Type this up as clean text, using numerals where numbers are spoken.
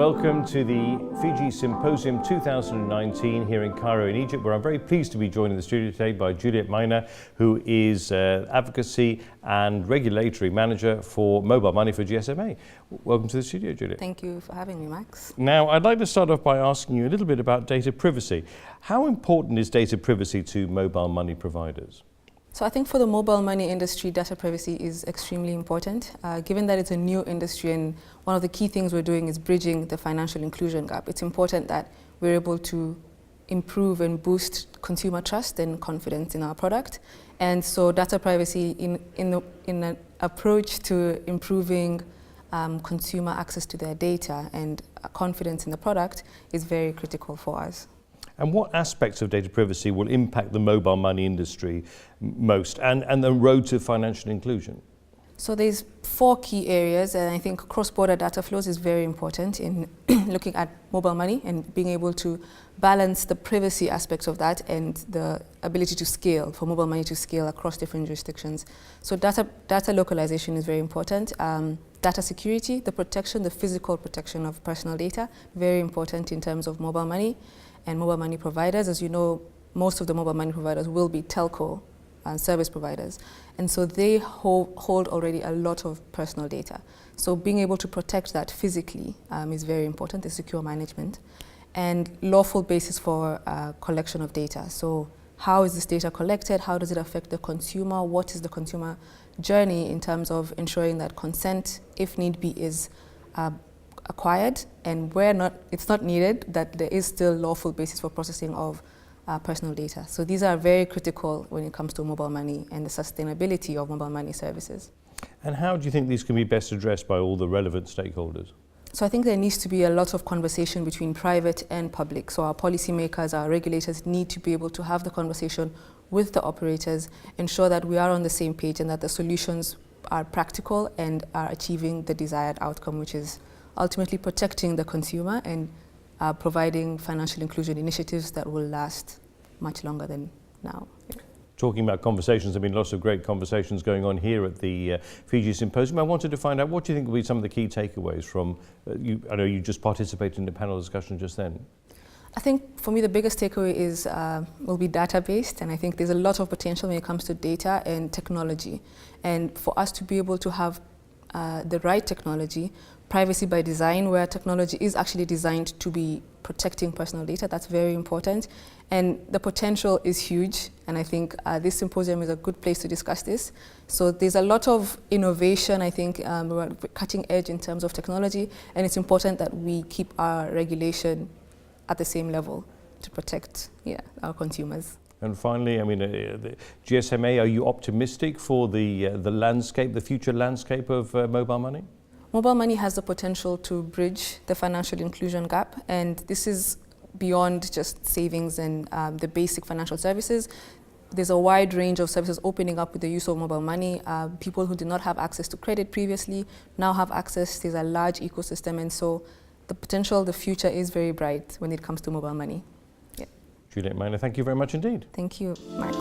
welcome to the FIGI Symposium 2019 here in Cairo in Egypt, where I'm very pleased to be joined in the studio today by Juliet Meina, who is Advocacy and Regulatory Manager for Mobile Money for GSMA. Welcome to the studio, Juliet. Thank you for having me, Max. Now, I'd like to start off by asking you a little bit about data privacy. How important is data privacy to mobile money providers? So I think for the mobile money industry, data privacy is extremely important. Given that it's a new industry and one of the key things we're doing is bridging the financial inclusion gap, it's important that we're able to improve and boost consumer trust and confidence in our product. And so data privacy in an approach to improving consumer access to their data and confidence in the product is very critical for us. And what aspects of data privacy will impact the mobile money industry most and the road to financial inclusion? So there's 4 key areas, and I think cross-border data flows is very important in looking at mobile money and being able to balance the privacy aspects of that and the ability to scale, for mobile money to scale across different jurisdictions. So data localization is very important. Data security, the physical protection of personal data, very important in terms of mobile money. And mobile money providers, as you know, most of the mobile money providers will be telco service providers. And so they hold already a lot of personal data. So being able to protect that physically is very important, the secure management. And lawful basis for collection of data. So how is this data collected? How does it affect the consumer? What is the consumer journey in terms of ensuring that consent, if need be, is acquired, and where it's not needed, that there is still lawful basis for processing of personal data. So these are very critical when it comes to mobile money and the sustainability of mobile money services. And how do you think these can be best addressed by all the relevant stakeholders? So I think there needs to be a lot of conversation between private and public. So our policymakers, our regulators need to be able to have the conversation with the operators, ensure that we are on the same page and that the solutions are practical and are achieving the desired outcome, which is ultimately protecting the consumer and providing financial inclusion initiatives that will last much longer than now. Talking about conversations, there have been lots of great conversations going on here at the FIGI Symposium. I wanted to find out, what do you think will be some of the key takeaways from, I know you just participated in the panel discussion just then. I think for me the biggest takeaway is will be data-based, and I think there's a lot of potential when it comes to data and technology. And for us to be able to have the right technology, privacy by design, where technology is actually designed to be protecting personal data, that's very important. And the potential is huge, and I think this symposium is a good place to discuss this. So there's a lot of innovation, I think, we're cutting edge in terms of technology, and it's important that we keep our regulation at the same level to protect our consumers. And finally, I mean, the GSMA, are you optimistic for the landscape, the future landscape of mobile money? Mobile money has the potential to bridge the financial inclusion gap, and this is beyond just savings and the basic financial services. There's a wide range of services opening up with the use of mobile money. People who did not have access to credit previously now have access. There's a large ecosystem, and so the potential, the future is very bright when it comes to mobile money. Juliet Meina, thank you very much indeed. Thank you, Max.